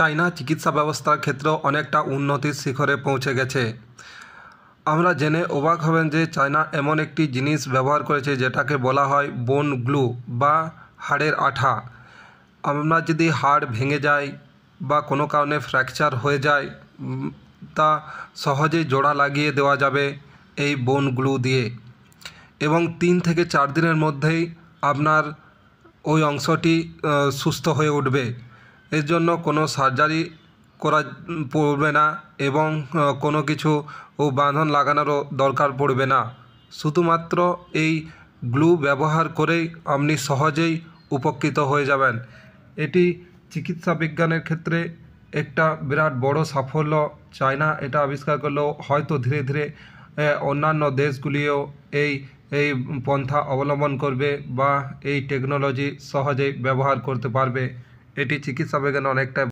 China চিকিৎসা ব্যবস্থার ক্ষেত্রেও অনেকটা উন্নতির শিখরে পৌঁছে গেছে। আমরা জেনে অবাক হবেন যে চায়না এমন একটি জিনিস ব্যবহার করেছে যেটাকে বলা হয় বোন গ্লু বা হাড়ের আঠা। আমরা যদি হাড় ভেঙে যায় বা কোনো কারণে ফ্র্যাকচার হয়ে যায় তা সহজেই জোড়া লাগিয়ে দেওয়া যাবে এই বোন গ্লু দিয়ে, এবং 3 থেকে 4 দিনের মধ্যেই আপনার ওই অংশটি সুস্থ হয়ে উঠবে। এর জন্য কোনো সার্জারি করা পড়বে না এবং কোনো কিছু বাঁধন লাগানোরও দরকার পড়বে না। শুধুমাত্র এই গ্লু ব্যবহার করেই আপনি সহজেই উপকৃত হয়ে যাবেন। এটি চিকিৎসা বিজ্ঞানের ক্ষেত্রে একটা বিরাট বড় সাফল্য। চায়না এটা আবিষ্কার করলেও হয়তো ধীরে ধীরে অন্যান্য দেশগুলিও এই পন্থা অবলম্বন করবে বা এই টেকনোলজি সহজেই ব্যবহার করতে পারবে। এটি চিকিৎসা বিজ্ঞানে অনেকটা